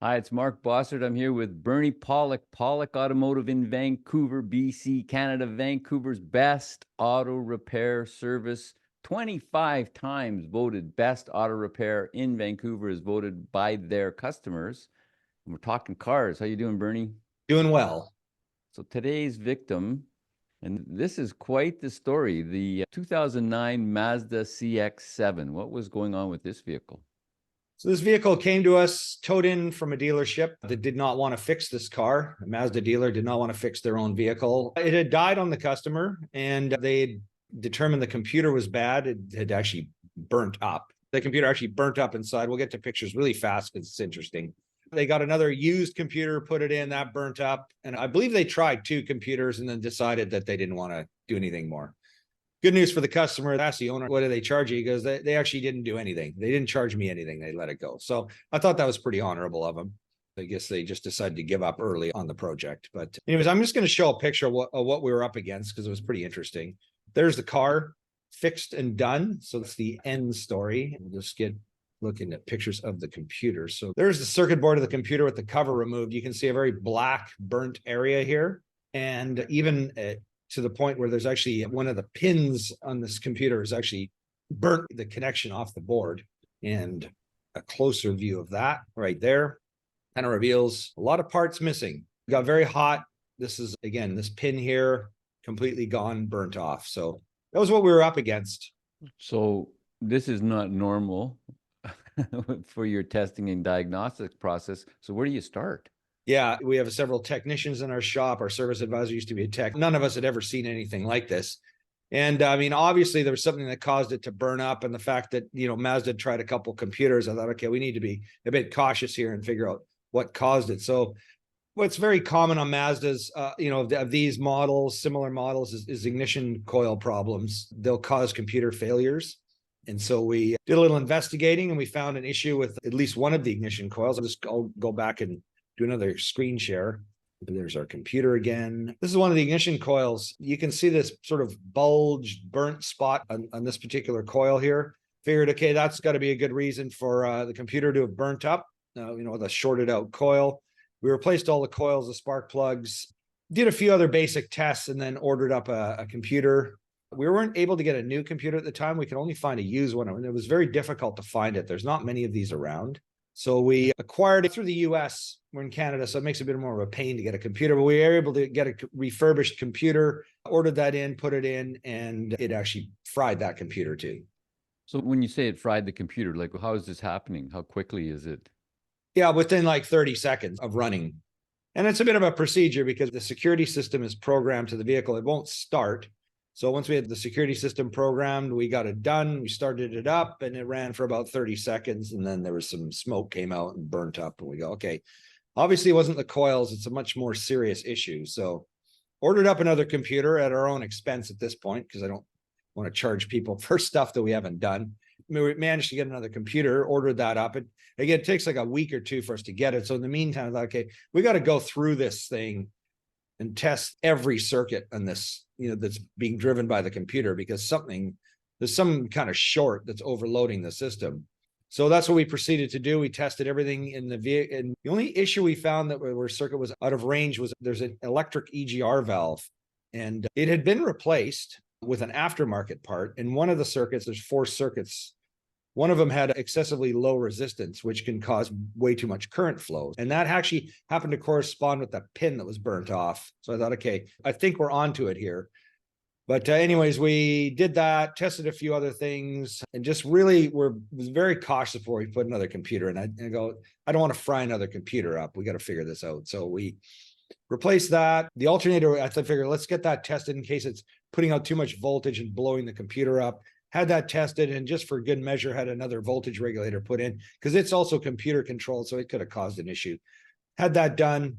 Hi, it's Mark Bossert. I'm here with Bernie Pawlik, Pawlik Automotive in Vancouver, BC, Canada, Vancouver's best auto repair service. 25 times voted best auto repair in Vancouver is voted by their customers. And we're talking cars. How you doing, Bernie? Doing well. So today's victim, and this is quite the story, the 2009 Mazda CX7. What was going on with this vehicle? So this vehicle came to us towed in from a dealership that did not want to fix this car. A Mazda dealer did not want to fix their own vehicle. It had died on the customer, and they determined the computer was bad. It had actually burnt up. The computer actually burnt up inside. We'll get to pictures really fast because it's interesting. They got another used computer, put it in, that burnt up. And I believe they tried two computers and then decided that they didn't want to do anything more. Good news for the customer. Asked the owner, what do they charge you? He goes, they actually didn't do anything. They didn't charge me anything. They let it go. So I thought that was pretty honorable of them. I guess they just decided to give up early on the project. But anyways, I'm just going to show a picture of what we were up against because it was pretty interesting. There's the car fixed and done. So it's the end story. We'll just get looking at pictures of the computer. So there's the circuit board of the computer with the cover removed. You can see a very black burnt area here. And even to the point where there's actually one of the pins on this computer is actually burnt the connection off the board. And a closer view of that right there kind of reveals a lot of parts missing. It got very hot. This is, again, this pin here completely gone, burnt off. So that was what we were up against. So this is not normal for your testing and diagnostics process. So where do you start? Yeah, we have several technicians in our shop. Our service advisor used to be a tech. None of us had ever seen anything like this. And I mean, obviously there was something that caused it to burn up. And the fact that, Mazda tried a couple computers, I thought, okay, we need to be a bit cautious here and figure out what caused it. So what's very common on Mazdas, of these models, similar models is ignition coil problems. They'll cause computer failures. And so we did a little investigating and we found an issue with at least one of the ignition coils. I'll go back and do another screen share. There's our computer again. This is one of the ignition coils. You can see this sort of bulged, burnt spot on this particular coil here. Figured, okay, that's got to be a good reason for the computer to have burnt up, with a shorted out coil. We replaced all the coils, the spark plugs, did a few other basic tests, and then ordered up a computer. We weren't able to get a new computer at the time. We could only find a used one, and it was very difficult to find it. There's not many of these around. So we acquired it through the US. We're in Canada, so it makes a bit more of a pain to get a computer, but we were able to get a refurbished computer, ordered that in, put it in, and it actually fried that computer too. So when you say it fried the computer, like how is this happening? How quickly is it? Yeah, within like 30 seconds of running. And it's a bit of a procedure because the security system is programmed to the vehicle. It won't start. So once we had the security system programmed, we got it done, we started it up, and it ran for about 30 seconds. And then there was some smoke came out and burnt up. And we go, okay, obviously it wasn't the coils. It's a much more serious issue. So ordered up another computer at our own expense at this point, because I don't want to charge people for stuff that we haven't done. We managed to get another computer, ordered that up. Again, it takes like a week or two for us to get it. So in the meantime, I thought, okay, we got to go through this thing and test every circuit on this, that's being driven by the computer, because there's some kind of short that's overloading the system. So that's what we proceeded to do. We tested everything in the vehicle. And the only issue we found that where circuit was out of range was there's an electric EGR valve, and it had been replaced with an aftermarket part. In one of the circuits, there's 4 circuits. One of them had excessively low resistance, which can cause way too much current flow. And that actually happened to correspond with the pin that was burnt off. So I thought, okay, I think we're onto it here. But anyways, we did that, tested a few other things, and just really was very cautious before we put another computer in. I go, I don't want to fry another computer up. We got to figure this out. So we replaced that. The alternator, I figured, let's get that tested in case it's putting out too much voltage and blowing the computer up. Had that tested, and just for good measure, had another voltage regulator put in because it's also computer controlled, so it could have caused an issue. Had that done,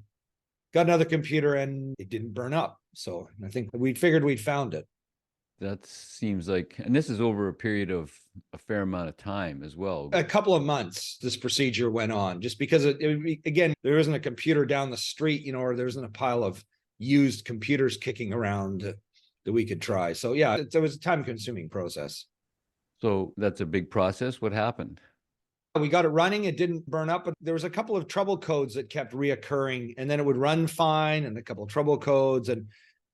got another computer, and it didn't burn up. So I think we figured we'd found it. That seems like, and this is over a period of a fair amount of time as well. A couple of months this procedure went on, just because again, there isn't a computer down the street, or there isn't a pile of used computers kicking around that we could try. So yeah, it was a time-consuming process. So that's a big process. What happened? We got it running. It didn't burn up, but there was a couple of trouble codes that kept reoccurring, and then it would run fine and a couple of trouble codes. And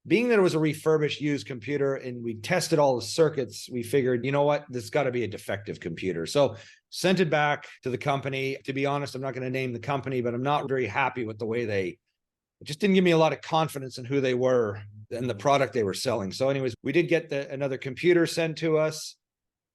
being that it was a refurbished used computer and we tested all the circuits, we figured, you know what, this got to be a defective computer. So sent it back to the company. To be honest, I'm not going to name the company, but I'm not very happy with the way it just didn't give me a lot of confidence in who they were and the product they were selling. So anyways, we did get another computer sent to us.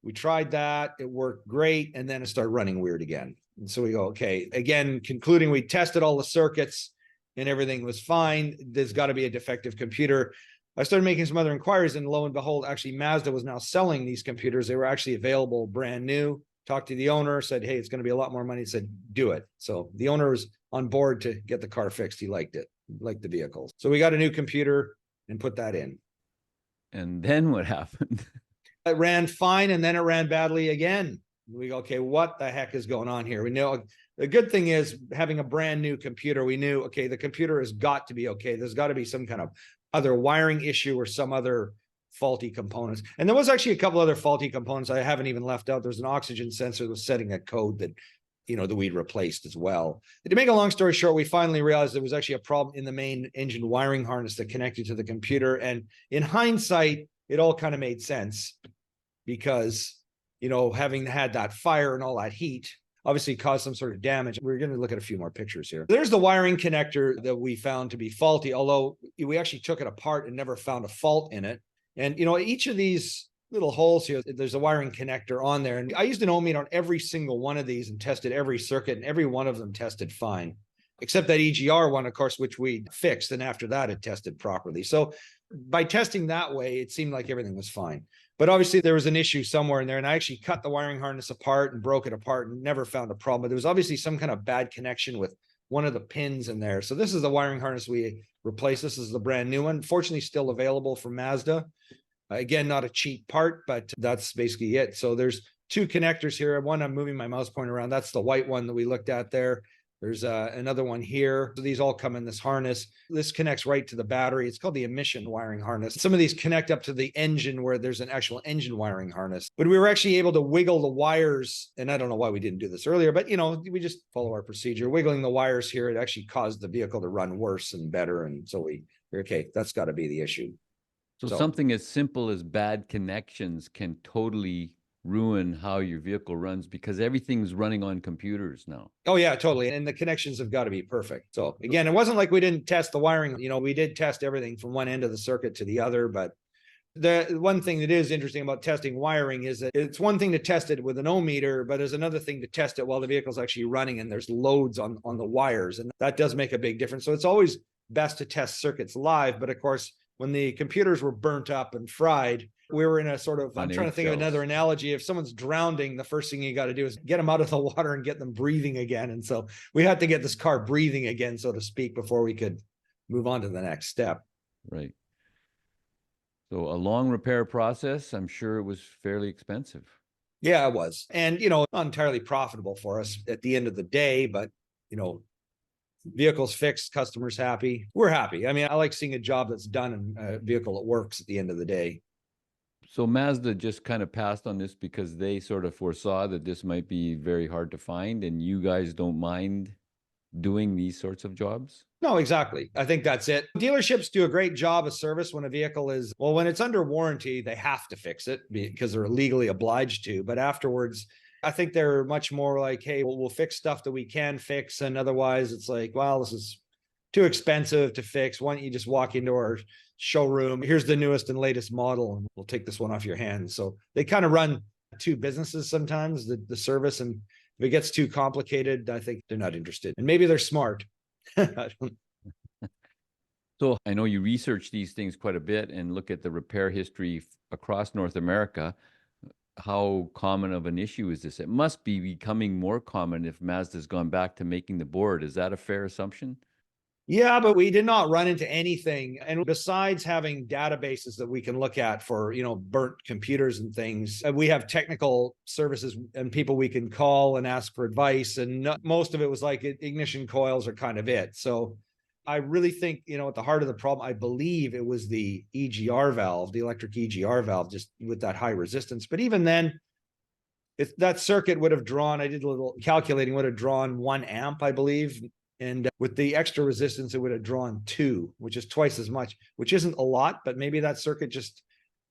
We tried that. It worked great. And then it started running weird again. And so we go, okay, again, concluding we tested all the circuits and everything was fine. There's got to be a defective computer. I started making some other inquiries, and lo and behold, actually Mazda was now selling these computers. They were actually available brand new. Talked to the owner, said, hey, it's going to be a lot more money. He said, do it. So the owner was on board to get the car fixed. He liked it, liked the vehicle. So we got a new computer and put that in. And then what happened? It ran fine, and then it ran badly again. We go, okay, what the heck is going on here? We know the good thing is having a brand new computer. We knew, okay, the computer has got to be okay. There's got to be some kind of other wiring issue or some other faulty components. And there was actually a couple other faulty components I haven't even left out. There's an oxygen sensor that was setting a code that, that we'd replaced as well. To make a long story short, we finally realized there was actually a problem in the main engine wiring harness that connected to the computer. And in hindsight, it all kind of made sense because, having had that fire and all that heat obviously caused some sort of damage. We're going to look at a few more pictures here. There's the wiring connector that we found to be faulty, although we actually took it apart and never found a fault in it. And, each of these little holes here, there's a wiring connector on there. And I used an ohm meter on every single one of these and tested every circuit, and every one of them tested fine, except that EGR one, of course, which we fixed. And after that, it tested properly. So by testing that way, it seemed like everything was fine. But obviously there was an issue somewhere in there, and I actually cut the wiring harness apart and broke it apart and never found a problem. But there was obviously some kind of bad connection with one of the pins in there. So this is the wiring harness we replaced. This is the brand new one. Fortunately, still available from Mazda. Again, not a cheap part, but that's basically it. So there's two connectors here. One, I'm moving my mouse pointer around. That's the white one that we looked at there. There's another one here. So these all come in this harness. This connects right to the battery. It's called the emission wiring harness. Some of these connect up to the engine where there's an actual engine wiring harness. But we were actually able to wiggle the wires. And I don't know why we didn't do this earlier, but we just follow our procedure. Wiggling the wires here, it actually caused the vehicle to run worse and better. And so okay, that's got to be the issue. So something as simple as bad connections can totally ruin how your vehicle runs because everything's running on computers now. Oh yeah, totally. And the connections have got to be perfect. So again, it wasn't like we didn't test the wiring. We did test everything from one end of the circuit to the other. But the one thing that is interesting about testing wiring is that it's one thing to test it with an ohm meter, but there's another thing to test it while the vehicle's actually running and there's loads on the wires. And that does make a big difference. So it's always best to test circuits live. But of course, when the computers were burnt up and fried, we were in a sort of, I'm trying to think of another analogy. If someone's drowning, the first thing you got to do is get them out of the water and get them breathing again. And so we had to get this car breathing again, so to speak, before we could move on to the next step. Right. So a long repair process. I'm sure it was fairly expensive. Yeah, it was. And, not entirely profitable for us at the end of the day, but, vehicles fixed, customers happy. We're happy. I mean, I like seeing a job that's done and a vehicle that works at the end of the day. So Mazda just kind of passed on this because they sort of foresaw that this might be very hard to find, and you guys don't mind doing these sorts of jobs? No, exactly. I think that's it. Dealerships do a great job of service when a vehicle when it's under warranty, they have to fix it because they're legally obliged to. But afterwards, I think they're much more like, hey, we'll fix stuff that we can fix. And otherwise it's like, well, this is too expensive to fix. Why don't you just walk into our showroom? Here's the newest and latest model, and we'll take this one off your hands. So they kind of run two businesses sometimes, the service. And if it gets too complicated, I think they're not interested. And maybe they're smart. So I know you research these things quite a bit and look at the repair history across North America. How common of an issue is this? It must be becoming more common if Mazda's gone back to making the board. Is that a fair assumption? Yeah, but we did not run into anything. And besides having databases that we can look at for, burnt computers and things, we have technical services and people we can call and ask for advice. And most of it was like ignition coils are kind of it. So I really think, at the heart of the problem, I believe it was the EGR valve, the electric EGR valve, just with that high resistance. But even then, if that circuit would have drawn, I did a little calculating, would have drawn 1 amp, I believe. And with the extra resistance, it would have drawn 2, which is twice as much, which isn't a lot, but maybe that circuit just,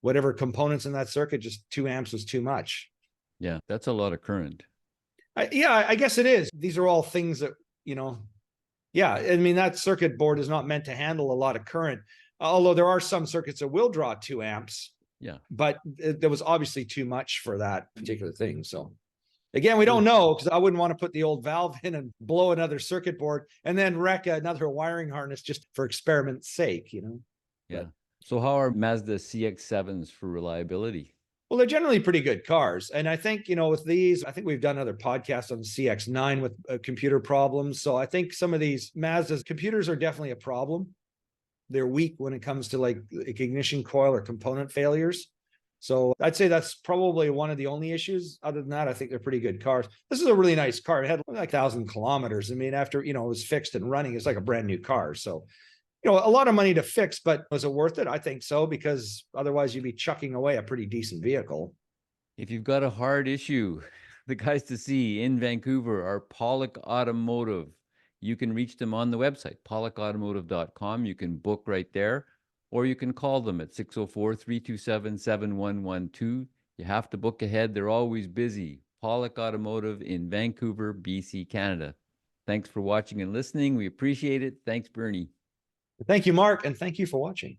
whatever components in that circuit, just 2 amps was too much. Yeah, that's a lot of current. Yeah, I guess it is. These are all things that, yeah, I mean, that circuit board is not meant to handle a lot of current, although there are some circuits that will draw 2 amps. Yeah. But there was obviously too much for that particular thing. So again, we don't know, because I wouldn't want to put the old valve in and blow another circuit board and then wreck another wiring harness just for experiment's sake, Yeah. But, so how are Mazda CX7s for reliability? well, they're generally pretty good cars. And I think, with these, I think we've done other podcasts on the CX9 with computer problems. So I think some of these Mazda's computers are definitely a problem. They're weak when it comes to like ignition coil or component failures. So I'd say that's probably one of the only issues. Other than that, I think they're pretty good cars. This is a really nice car. It had like 1,000 kilometers. I mean, after, it was fixed and running, it's like a brand new car. So, a lot of money to fix, but was it worth it? I think so, because otherwise you'd be chucking away a pretty decent vehicle. If you've got a hard issue, the guys to see in Vancouver are Pawlik Automotive. You can reach them on the website, pawlikautomotive.com. You can book right there, or you can call them at 604-327-7112. You have to book ahead. They're always busy. Pawlik Automotive in Vancouver, BC, Canada. Thanks for watching and listening. We appreciate it. Thanks, Bernie. Thank you, Mark, and thank you for watching.